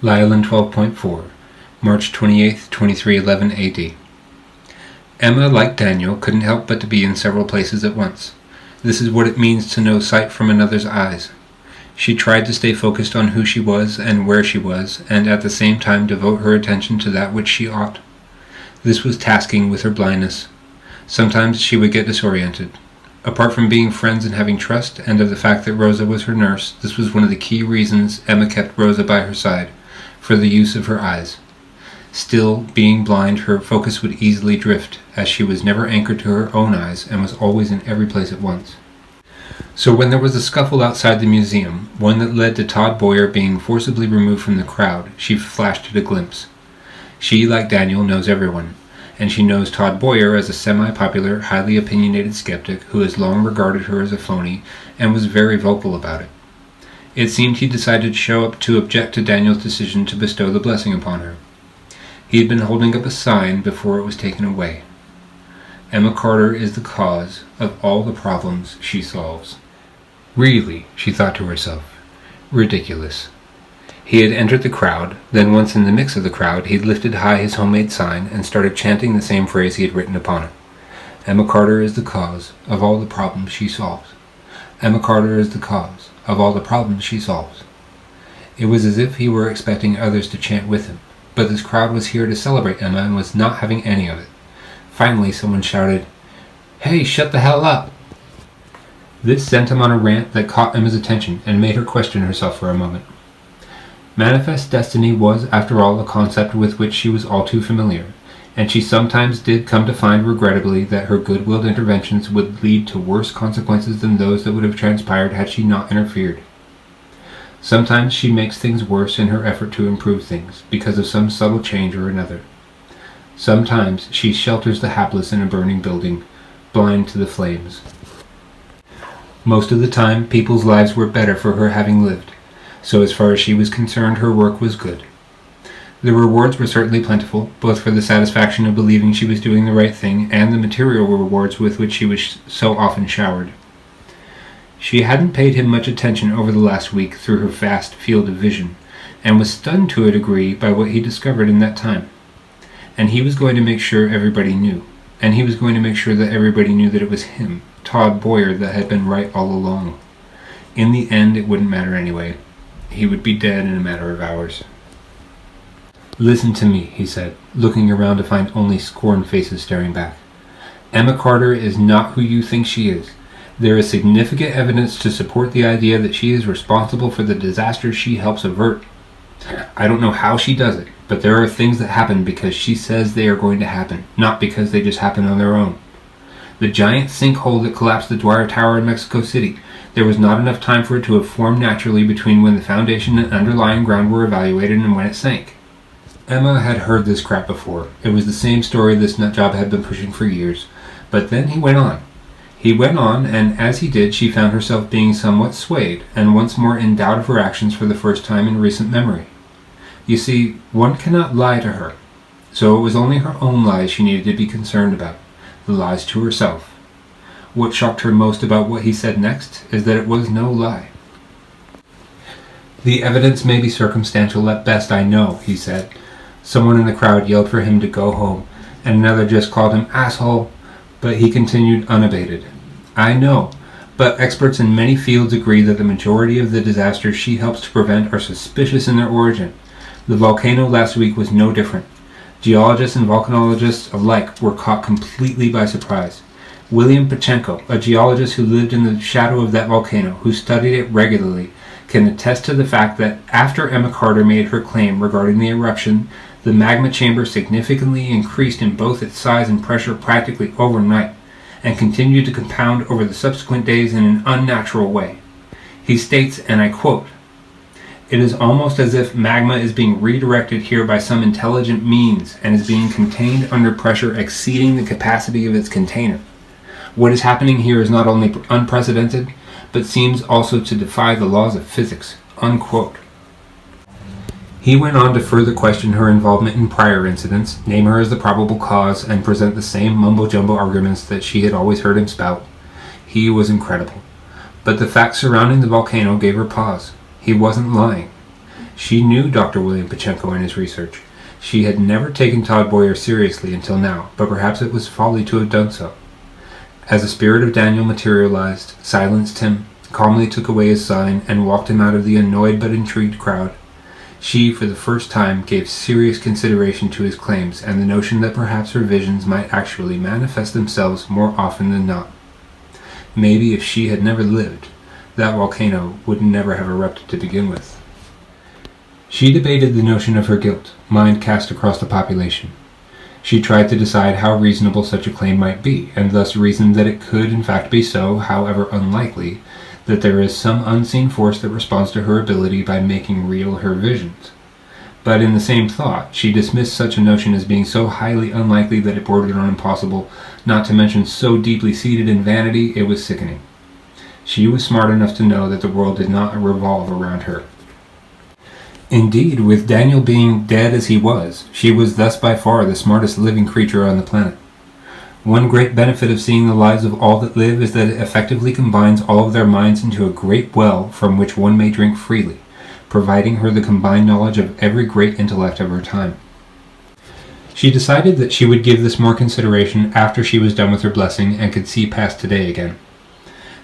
Lyelin 12.4, March 28, 2311 AD. Emma, like Daniel, couldn't help but to be in several places at once. This is what it means to know sight from another's eyes. She tried to stay focused on who she was and where she was, and at the same time devote her attention to that which she ought. This was tasking with her blindness. Sometimes she would get disoriented. Apart from being friends and having trust, and of the fact that Rosa was her nurse, this was one of the key reasons Emma kept Rosa by her side, for the use of her eyes. Still, being blind, her focus would easily drift, as she was never anchored to her own eyes and was always in every place at once. So when there was a scuffle outside the museum, one that led to Todd Dwyer being forcibly removed from the crowd, she flashed at a glimpse. She, like Daniel, knows everyone, and she knows Todd Dwyer as a semi-popular, highly opinionated skeptic who has long regarded her as a phony and was very vocal about it. It seemed he decided to show up to object to Daniel's decision to bestow the blessing upon her. He had been holding up a sign before it was taken away. Emma Carter is the cause of all the problems she solves. Really, she thought to herself. Ridiculous. He had entered the crowd, then once in the mix of the crowd, he had lifted high his homemade sign and started chanting the same phrase he had written upon it. Emma Carter is the cause of all the problems she solves. Emma Carter is the cause of all the problems she solves. It was as if he were expecting others to chant with him, but this crowd was here to celebrate Emma and was not having any of it. Finally, someone shouted, "Hey, shut the hell up!" This sent him on a rant that caught Emma's attention and made her question herself for a moment. Manifest destiny was, after all, a concept with which she was all too familiar, and she sometimes did come to find regrettably that her good-willed interventions would lead to worse consequences than those that would have transpired had she not interfered. Sometimes she makes things worse in her effort to improve things, because of some subtle change or another. Sometimes she shelters the hapless in a burning building, blind to the flames. Most of the time, people's lives were better for her having lived, so as far as she was concerned, her work was good. The rewards were certainly plentiful, both for the satisfaction of believing she was doing the right thing and the material rewards with which she was so often showered. She hadn't paid him much attention over the last week through her vast field of vision, and was stunned to a degree by what he discovered in that time. And he was going to make sure everybody knew, and he was going to make sure that everybody knew that it was him, Todd Dwyer, that had been right all along. In the end, it wouldn't matter anyway. He would be dead in a matter of hours. "Listen to me," he said, looking around to find only scorned faces staring back. "Emma Carter is not who you think she is. There is significant evidence to support the idea that she is responsible for the disasters she helps avert. I don't know how she does it, but there are things that happen because she says they are going to happen, not because they just happen on their own. The giant sinkhole that collapsed the Dwyer Tower in Mexico City, there was not enough time for it to have formed naturally between when the foundation and underlying ground were evaluated and when it sank." Emma had heard this crap before. It was the same story this nutjob had been pushing for years. But then he went on. He went on, and as he did, she found herself being somewhat swayed, and once more in doubt of her actions for the first time in recent memory. You see, one cannot lie to her. So it was only her own lies she needed to be concerned about, the lies to herself. What shocked her most about what he said next is that it was no lie. "The evidence may be circumstantial at best, I know," he said. Someone in the crowd yelled for him to go home, and another just called him asshole, but he continued unabated. "I know, but experts in many fields agree that the majority of the disasters she helps to prevent are suspicious in their origin. The volcano last week was no different. Geologists and volcanologists alike were caught completely by surprise. William Pachenko, a geologist who lived in the shadow of that volcano, who studied it regularly, can attest to the fact that after Emma Carter made her claim regarding the eruption, the magma chamber significantly increased in both its size and pressure practically overnight, and continued to compound over the subsequent days in an unnatural way. He states, and I quote, "It is almost as if magma is being redirected here by some intelligent means and is being contained under pressure exceeding the capacity of its container. What is happening here is not only unprecedented, but seems also to defy the laws of physics." Unquote. He went on to further question her involvement in prior incidents, name her as the probable cause, and present the same mumbo-jumbo arguments that she had always heard him spout. He was incredible. But the facts surrounding the volcano gave her pause. He wasn't lying. She knew Dr. William Pachenko and his research. She had never taken Dwyer seriously until now, but perhaps it was folly to have done so. As the spirit of Daniel materialized, silenced him, calmly took away his sign, and walked him out of the annoyed but intrigued crowd, she, for the first time, gave serious consideration to his claims and the notion that perhaps her visions might actually manifest themselves more often than not. Maybe if she had never lived, that volcano would never have erupted to begin with. She debated the notion of her guilt, mind cast across the population. She tried to decide how reasonable such a claim might be, and thus reasoned that it could in fact be so, however unlikely, that there is some unseen force that responds to her ability by making real her visions. But in the same thought, she dismissed such a notion as being so highly unlikely that it bordered on impossible, not to mention so deeply seated in vanity it was sickening. She was smart enough to know that the world did not revolve around her. Indeed, with Daniel being dead as he was, she was thus by far the smartest living creature on the planet. One great benefit of seeing the lives of all that live is that it effectively combines all of their minds into a great well from which one may drink freely, providing her the combined knowledge of every great intellect of her time. She decided that she would give this more consideration after she was done with her blessing and could see past today again.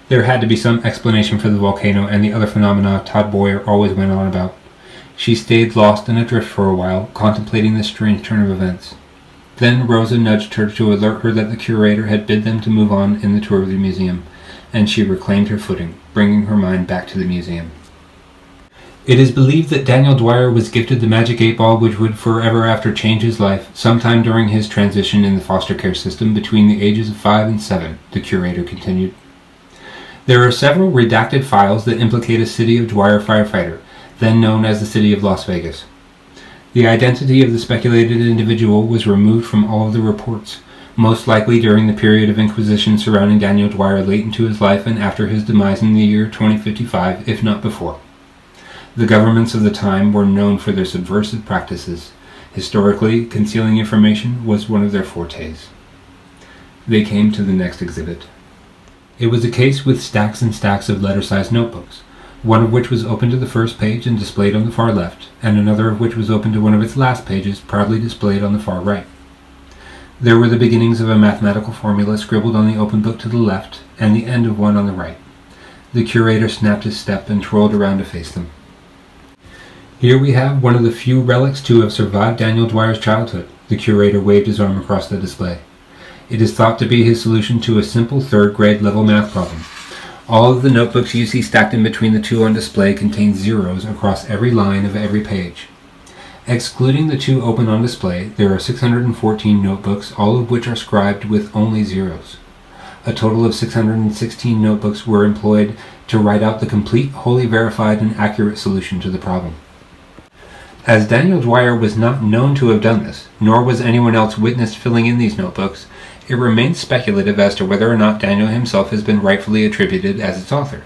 There had to be some explanation for the volcano and the other phenomena Dwyer always went on about. She stayed lost and adrift for a while, contemplating this strange turn of events. Then Rosa nudged her to alert her that the curator had bid them to move on in the tour of the museum, and she reclaimed her footing, bringing her mind back to the museum. It is believed that Daniel Dwyer was gifted the magic 8-ball which would forever after change his life, sometime during his transition in the foster care system between the ages of 5 and 7, the curator continued. There are several redacted files that implicate a City of Dwyer firefighter, then known as the City of Las Vegas. The identity of the speculated individual was removed from all of the reports, most likely during the period of inquisition surrounding Daniel Dwyer late into his life and after his demise in the year 2055, if not before. The governments of the time were known for their subversive practices. Historically, concealing information was one of their fortes. They came to the next exhibit. It was a case with stacks and stacks of letter-sized notebooks, one of which was open to the first page and displayed on the far left, and another of which was open to one of its last pages, proudly displayed on the far right. There were the beginnings of a mathematical formula scribbled on the open book to the left, and the end of one on the right. The curator snapped his step and twirled around to face them. Here we have one of the few relics to have survived Daniel Dwyer's childhood. The curator waved his arm across the display. It is thought to be his solution to a simple third-grade level math problem. All of the notebooks you see stacked in between the two on display contain zeros across every line of every page. Excluding the two open on display, there are 614 notebooks, all of which are scribed with only zeros. A total of 616 notebooks were employed to write out the complete, wholly verified, and accurate solution to the problem. As Daniel Dwyer was not known to have done this, nor was anyone else witnessed filling in these notebooks, it remains speculative as to whether or not Daniel himself has been rightfully attributed as its author.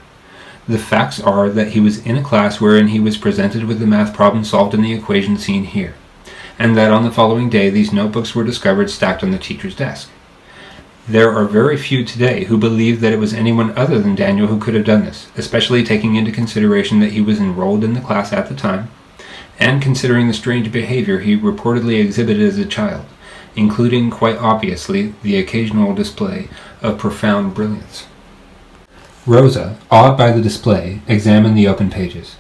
The facts are that he was in a class wherein he was presented with the math problem solved in the equation seen here, and that on the following day these notebooks were discovered stacked on the teacher's desk. There are very few today who believe that it was anyone other than Daniel who could have done this, especially taking into consideration that he was enrolled in the class at the time, and considering the strange behavior he reportedly exhibited as a child, including, quite obviously, the occasional display of profound brilliance. Rosa, awed by the display, examined the open pages.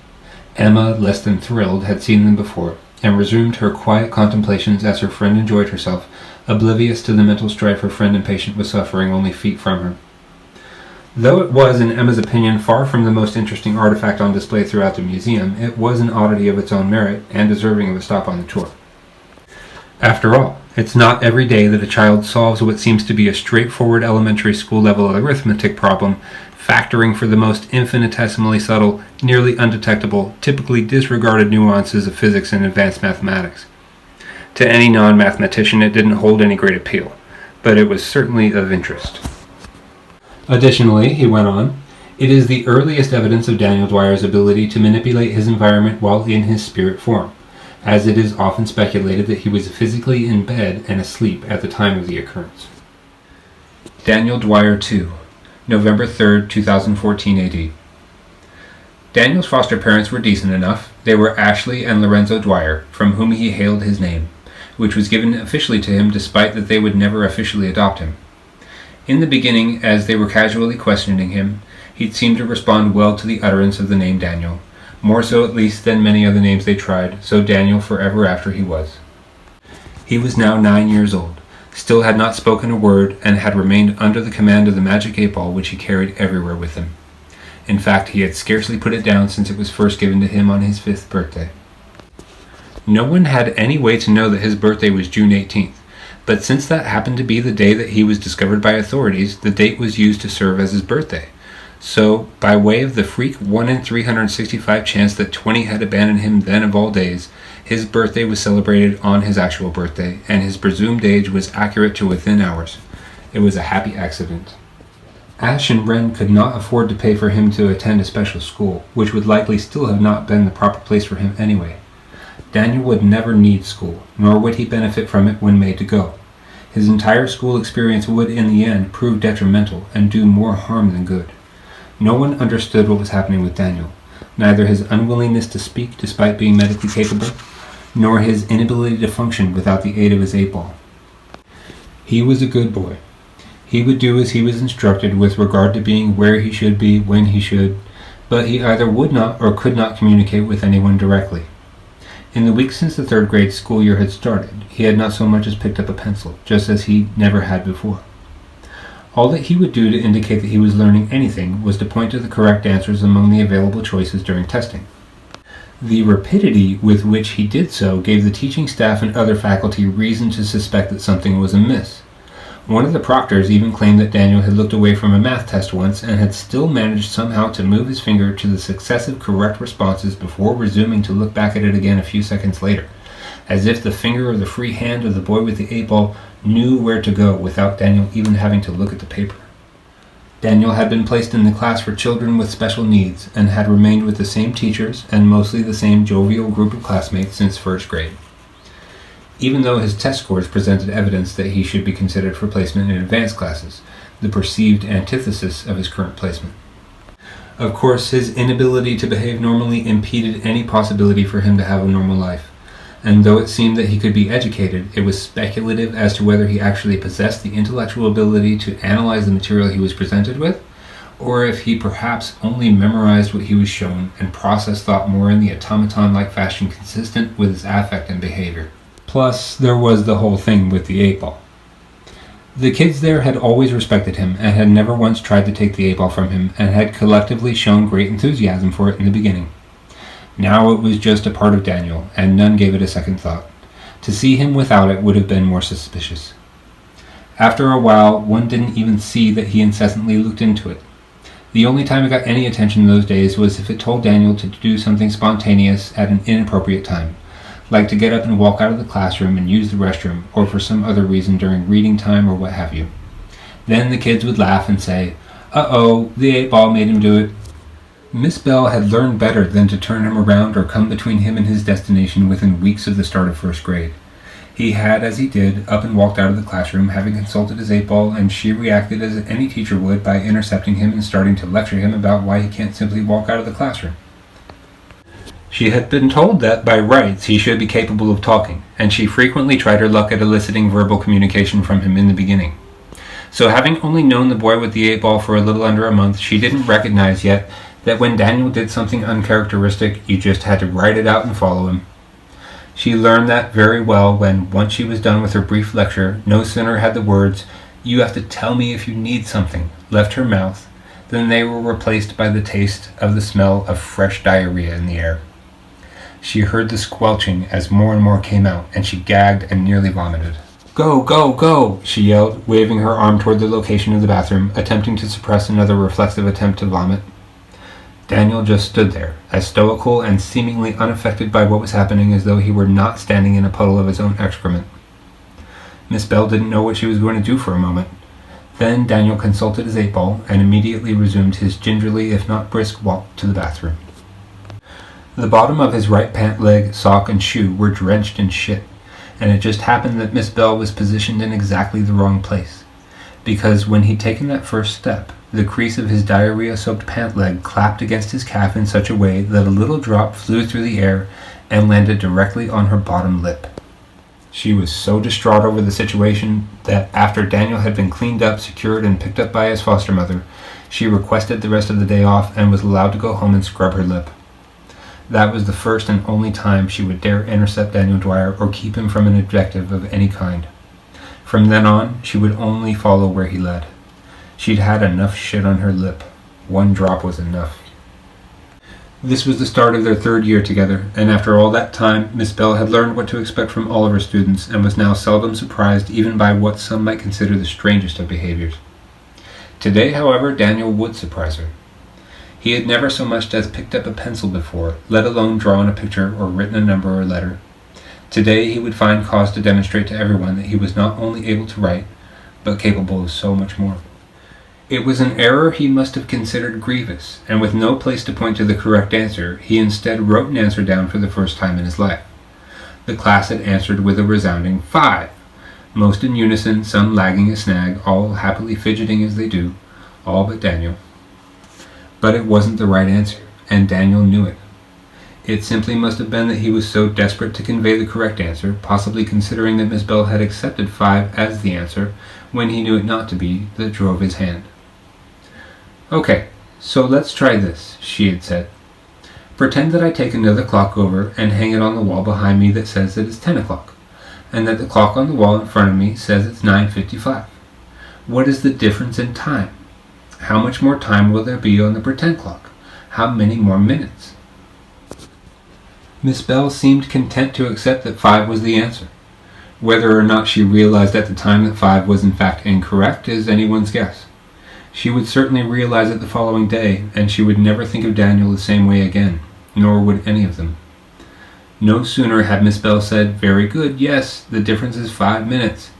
Emma, less than thrilled, had seen them before, and resumed her quiet contemplations as her friend enjoyed herself, oblivious to the mental strife her friend and patient was suffering only feet from her. Though it was, in Emma's opinion, far from the most interesting artifact on display throughout the museum, it was an oddity of its own merit, and deserving of a stop on the tour. After all, it's not every day that a child solves what seems to be a straightforward elementary school level arithmetic problem, factoring for the most infinitesimally subtle, nearly undetectable, typically disregarded nuances of physics and advanced mathematics. To any non-mathematician it didn't hold any great appeal, but it was certainly of interest. Additionally, he went on, it is the earliest evidence of Daniel Dwyer's ability to manipulate his environment while in his spirit form, as it is often speculated that he was physically in bed and asleep at the time of the occurrence. Daniel Dwyer II, November 3, 2014 AD. Daniel's foster parents were decent enough. They were Ashley and Lorenzo Dwyer, from whom he hailed his name, which was given officially to him despite that they would never officially adopt him. In the beginning, as they were casually questioning him, he'd seemed to respond well to the utterance of the name Daniel, more so at least than many other names they tried, so Daniel forever after he was. He was now 9 years old, still had not spoken a word, and had remained under the command of the magic 8-ball which he carried everywhere with him. In fact, he had scarcely put it down since it was first given to him on his 5th birthday. No one had any way to know that his birthday was June 18th, but since that happened to be the day that he was discovered by authorities, the date was used to serve as his birthday. So, by way of the freak 1 in 365 chance that 20 had abandoned him then of all days, his birthday was celebrated on his actual birthday, and his presumed age was accurate to within hours. It was a happy accident. Ash and Wren could not afford to pay for him to attend a special school, which would likely still have not been the proper place for him anyway. Daniel would never need school, nor would he benefit from it when made to go. His entire school experience would, in the end, prove detrimental and do more harm than good. No one understood what was happening with Daniel, neither his unwillingness to speak despite being medically capable, nor his inability to function without the aid of his 8-ball. He was a good boy. He would do as he was instructed with regard to being where he should be when he should, but he either would not or could not communicate with anyone directly. In the week since the 3rd grade school year had started, he had not so much as picked up a pencil, just as he never had before. All that he would do to indicate that he was learning anything was to point to the correct answers among the available choices during testing. The rapidity with which he did so gave the teaching staff and other faculty reason to suspect that something was amiss. One of the proctors even claimed that Daniel had looked away from a math test once and had still managed somehow to move his finger to the successive correct responses before resuming to look back at it again a few seconds later, as if the finger or the free hand of the boy with the 8-ball knew where to go without Daniel even having to look at the paper. Daniel had been placed in the class for children with special needs and had remained with the same teachers and mostly the same jovial group of classmates since 1st grade. Even though his test scores presented evidence that he should be considered for placement in advanced classes, the perceived antithesis of his current placement. Of course, his inability to behave normally impeded any possibility for him to have a normal life, and though it seemed that he could be educated, it was speculative as to whether he actually possessed the intellectual ability to analyze the material he was presented with, or if he perhaps only memorized what he was shown and processed thought more in the automaton-like fashion consistent with his affect and behavior. Plus, there was the whole thing with the 8-ball. The kids there had always respected him and had never once tried to take the 8-ball from him and had collectively shown great enthusiasm for it in the beginning. Now it was just a part of Daniel, and none gave it a second thought. To see him without it would have been more suspicious. After a while, one didn't even see that he incessantly looked into it. The only time it got any attention those days was if it told Daniel to do something spontaneous at an inappropriate time, like to get up and walk out of the classroom and use the restroom, or for some other reason during reading time or what have you. Then the kids would laugh and say, "Uh-oh, the 8-ball made him do it." Miss Bell had learned better than to turn him around or come between him and his destination within weeks of the start of 1st grade. He had, as he did, up and walked out of the classroom, having consulted his 8-ball, and she reacted as any teacher would by intercepting him and starting to lecture him about why he can't simply walk out of the classroom. She had been told that, by rights, he should be capable of talking, and she frequently tried her luck at eliciting verbal communication from him in the beginning. So having only known the boy with the 8-ball for a little under a month, she didn't recognize yet that when Daniel did something uncharacteristic, you just had to write it out and follow him. She learned that very well when, once she was done with her brief lecture, no sooner had the words, "You have to tell me if you need something," left her mouth, than they were replaced by the taste of the smell of fresh diarrhea in the air. She heard the squelching as more and more came out, and she gagged and nearly vomited. "Go, go, go!" she yelled, waving her arm toward the location of the bathroom, attempting to suppress another reflexive attempt to vomit. Daniel just stood there, as stoical and seemingly unaffected by what was happening as though he were not standing in a puddle of his own excrement. Miss Bell didn't know what she was going to do for a moment. Then Daniel consulted his 8-ball and immediately resumed his gingerly, if not brisk, walk to the bathroom. The bottom of his right pant leg, sock, and shoe were drenched in shit, and it just happened that Miss Bell was positioned in exactly the wrong place, because when he'd taken that first step, The crease of his diarrhea-soaked pant leg clapped against his calf in such a way that a little drop flew through the air and landed directly on her bottom lip. She was so distraught over the situation that after Daniel had been cleaned up, secured, and picked up by his foster mother, she requested the rest of the day off and was allowed to go home and scrub her lip. That was the first and only time she would dare intercept Daniel Dwyer or keep him from an objective of any kind. From then on, she would only follow where he led. She'd had enough shit on her lip. One drop was enough. This was the start of their third year together, and after all that time, Miss Bell had learned what to expect from all of her students and was now seldom surprised even by what some might consider the strangest of behaviors. Today, however, Daniel would surprise her. He had never so much as picked up a pencil before, let alone drawn a picture or written a number or letter. Today he would find cause to demonstrate to everyone that he was not only able to write, but capable of so much more. It was an error he must have considered grievous, and with no place to point to the correct answer, he instead wrote an answer down for the first time in his life. The class had answered with a resounding 5, most in unison, some lagging a snag, all happily fidgeting as they do, all but Daniel. But it wasn't the right answer, and Daniel knew it. It simply must have been that he was so desperate to convey the correct answer, possibly considering that Miss Bell had accepted 5 as the answer, when he knew it not to be, that drove his hand. "Okay, so let's try this," she had said. "Pretend that I take another clock over and hang it on the wall behind me that says it is 10 o'clock, and that the clock on the wall in front of me says it's 9:55. What is the difference in time? How much more time will there be on the pretend clock? How many more minutes?" Miss Bell seemed content to accept that 5 was the answer. Whether or not she realized at the time that 5 was in fact incorrect is anyone's guess. She would certainly realize it the following day, and she would never think of Daniel the same way again, nor would any of them. No sooner had Miss Bell said, "Very good, yes, the difference is 5 minutes,"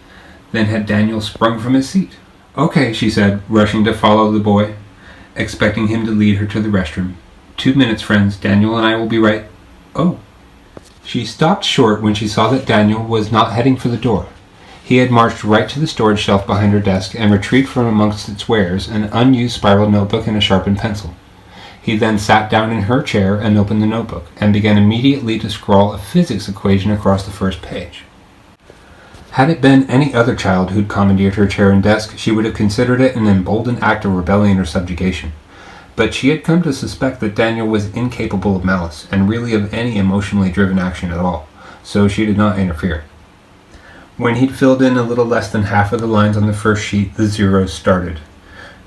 than had Daniel sprung from his seat. "Okay," she said, rushing to follow the boy, expecting him to lead her to the restroom. 2 minutes, friends. Daniel and I will be right." "Oh." She stopped short when she saw that Daniel was not heading for the door. He had marched right to the storage shelf behind her desk and retrieved from amongst its wares an unused spiral notebook and a sharpened pencil. He then sat down in her chair and opened the notebook, and began immediately to scrawl a physics equation across the first page. Had it been any other child who'd commandeered her chair and desk, she would have considered it an emboldened act of rebellion or subjugation. But she had come to suspect that Daniel was incapable of malice, and really of any emotionally driven action at all, so she did not interfere. When he'd filled in a little less than half of the lines on the first sheet, the zeros started.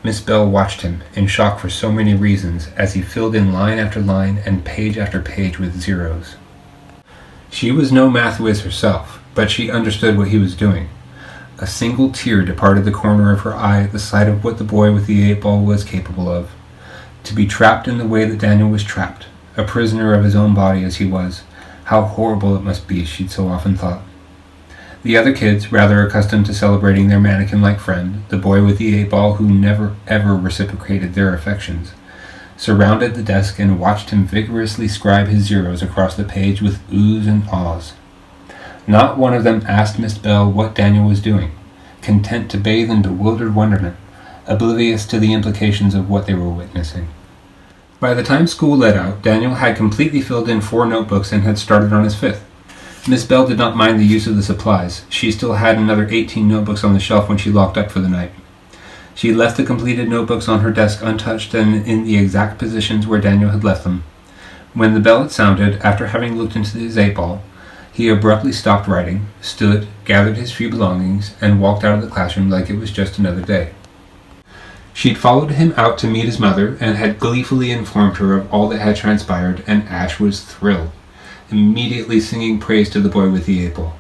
Miss Bell watched him, in shock for so many reasons, as he filled in line after line and page after page with zeros. She was no math whiz herself, but she understood what he was doing. A single tear departed the corner of her eye at the sight of what the boy with the 8-ball was capable of. To be trapped in the way that Daniel was trapped, a prisoner of his own body as he was, how horrible it must be, she'd so often thought. The other kids, rather accustomed to celebrating their mannequin-like friend, the boy with the 8-ball who never ever reciprocated their affections, surrounded the desk and watched him vigorously scribe his zeros across the page with oohs and ahs. Not one of them asked Miss Bell what Daniel was doing, content to bathe in bewildered wonderment, oblivious to the implications of what they were witnessing. By the time school let out, Daniel had completely filled in 4 notebooks and had started on his 5th. Miss Bell did not mind the use of the supplies. She still had another 18 notebooks on the shelf when she locked up for the night. She left the completed notebooks on her desk untouched and in the exact positions where Daniel had left them. When the bell had sounded, after having looked into his 8-ball, he abruptly stopped writing, stood, gathered his few belongings, and walked out of the classroom like it was just another day. She'd followed him out to meet his mother and had gleefully informed her of all that had transpired, and Ash was thrilled, immediately singing praise to the boy with the 8-ball.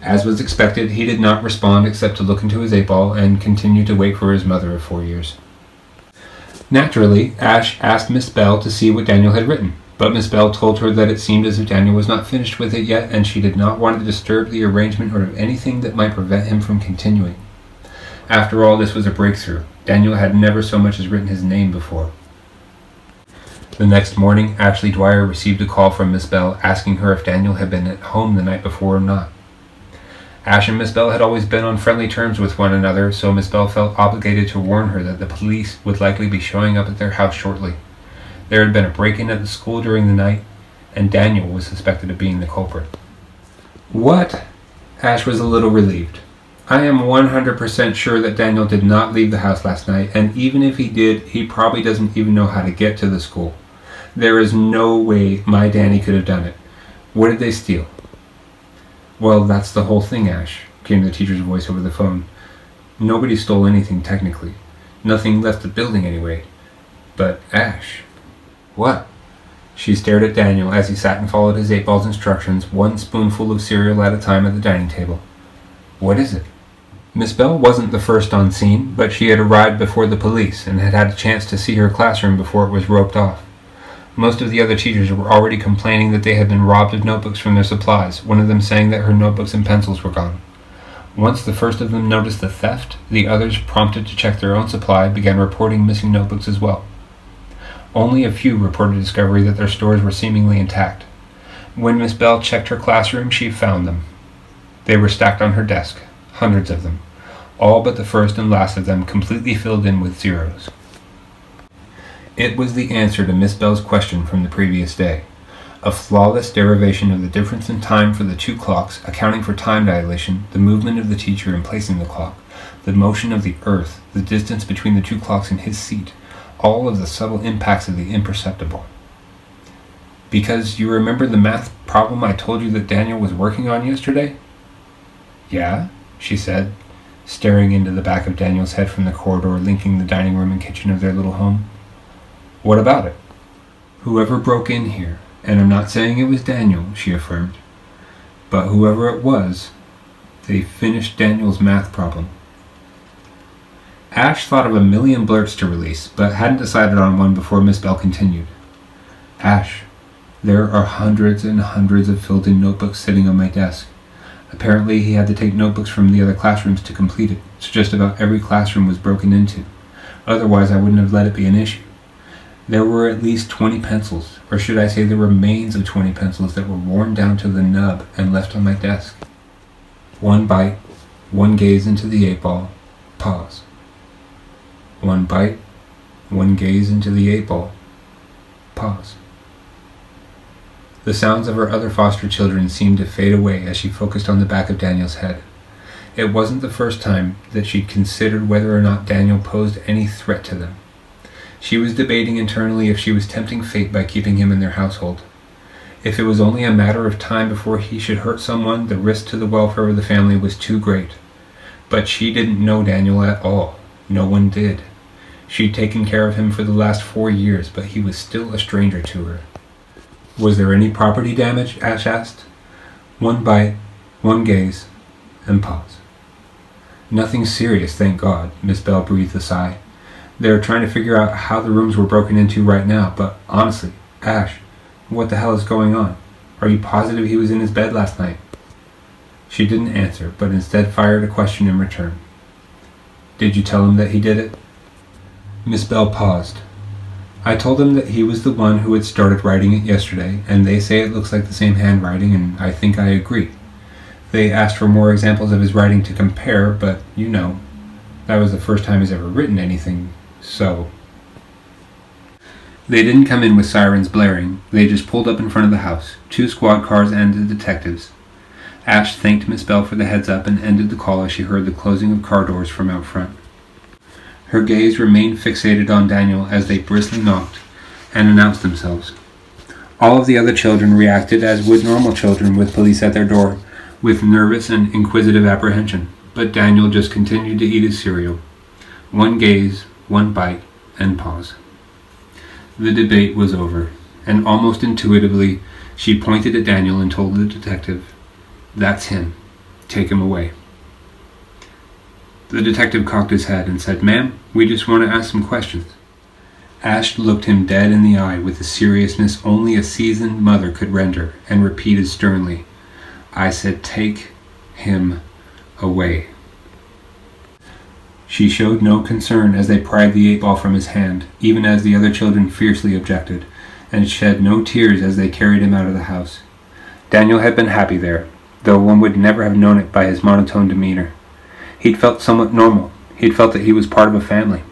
As was expected, he did not respond except to look into his 8-ball and continue to wait for his mother of 4 years. Naturally, Ash asked Miss Bell to see what Daniel had written, but Miss Bell told her that it seemed as if Daniel was not finished with it yet, and she did not want to disturb the arrangement or anything that might prevent him from continuing. After all, this was a breakthrough. Daniel had never so much as written his name before. The next morning, Ashley Dwyer received a call from Miss Bell asking her if Daniel had been at home the night before or not. Ash and Miss Bell had always been on friendly terms with one another, so Miss Bell felt obligated to warn her that the police would likely be showing up at their house shortly. There had been a break-in at the school during the night, and Daniel was suspected of being the culprit. What? Ash was a little relieved. I am 100% sure that Daniel did not leave the house last night, and even if he did, he probably doesn't even know how to get to the school. There is no way my Danny could have done it. What did they steal? Well, that's the whole thing, Ash, came the teacher's voice over the phone. Nobody stole anything, technically. Nothing left the building, anyway. But, Ash. What? She stared at Daniel as he sat and followed his 8-ball's instructions, one spoonful of cereal at a time at the dining table. What is it? Miss Bell wasn't the first on scene, but she had arrived before the police and had had a chance to see her classroom before it was roped off. Most of the other teachers were already complaining that they had been robbed of notebooks from their supplies, one of them saying that her notebooks and pencils were gone. Once the first of them noticed the theft, the others, prompted to check their own supply, began reporting missing notebooks as well. Only a few reported discovery that their stores were seemingly intact. When Miss Bell checked her classroom, she found them. They were stacked on her desk, hundreds of them, all but the first and last of them completely filled in with zeros. It was the answer to Miss Bell's question from the previous day. A flawless derivation of the difference in time for the two clocks, accounting for time dilation, the movement of the teacher in placing the clock, the motion of the earth, the distance between the two clocks and his seat, all of the subtle impacts of the imperceptible. Because you remember the math problem I told you that Daniel was working on yesterday? Yeah, she said, staring into the back of Daniel's head from the corridor linking the dining room and kitchen of their little home. What about it? Whoever broke in here, and I'm not saying it was Daniel, she affirmed, but whoever it was, they finished Daniel's math problem. Ash thought of a million blurts to release, but hadn't decided on one before Miss Bell continued. Ash, there are hundreds and hundreds of filled-in notebooks sitting on my desk. Apparently he had to take notebooks from the other classrooms to complete it, so just about every classroom was broken into. Otherwise I wouldn't have let it be an issue. There were at least 20 pencils, or should I say the remains of 20 pencils that were worn down to the nub and left on my desk. One bite, one gaze into the 8-ball, pause. One bite, one gaze into the 8-ball, pause. The sounds of her other foster children seemed to fade away as she focused on the back of Daniel's head. It wasn't the first time that she'd considered whether or not Daniel posed any threat to them. She was debating internally if she was tempting fate by keeping him in their household. If it was only a matter of time before he should hurt someone, the risk to the welfare of the family was too great. But she didn't know Daniel at all. No one did. She'd taken care of him for the last 4 years, but he was still a stranger to her. Was there any property damage? Ash asked. One bite, one gaze, and pause. Nothing serious, thank God, Miss Bell breathed a sigh. They're trying to figure out how the rooms were broken into right now, but honestly, Ash, what the hell is going on? Are you positive he was in his bed last night? She didn't answer, but instead fired a question in return. Did you tell him that he did it? Miss Bell paused. I told them that he was the one who had started writing it yesterday, and they say it looks like the same handwriting, and I think I agree. They asked for more examples of his writing to compare, but, you know, that was the first time he's ever written anything, so... They didn't come in with sirens blaring. They just pulled up in front of the house, 2 squad cars and the detectives. Ash thanked Miss Bell for the heads up and ended the call as she heard the closing of car doors from out front. Her gaze remained fixated on Daniel as they briskly knocked and announced themselves. All of the other children reacted as would normal children with police at their door, with nervous and inquisitive apprehension, but Daniel just continued to eat his cereal. One gaze, one bite, and pause. The debate was over, and almost intuitively, she pointed at Daniel and told the detective, "That's him. Take him away." The detective cocked his head and said, "Ma'am, we just want to ask some questions." Ash looked him dead in the eye with the seriousness only a seasoned mother could render, and repeated sternly, "I said take him away." She showed no concern as they pried the 8-ball from his hand, even as the other children fiercely objected, and shed no tears as they carried him out of the house. Daniel had been happy there. though one would never have known it by his monotone demeanor. He'd felt somewhat normal. He'd felt that he was part of a family.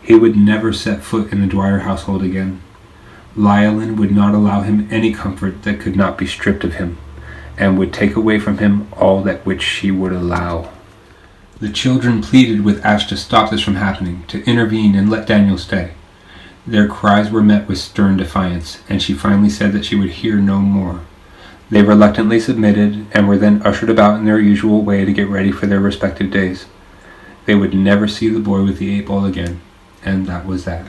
He would never set foot in the Dwyer household again. Lyle would not allow him any comfort that could not be stripped of him, and would take away from him all that which she would allow. The children pleaded with Ash to stop this from happening, to intervene and let Daniel stay. Their cries were met with stern defiance, and she finally said that she would hear no more. They reluctantly submitted, and were then ushered about in their usual way to get ready for their respective days. They would never see the boy with the 8 ball again, and that was that.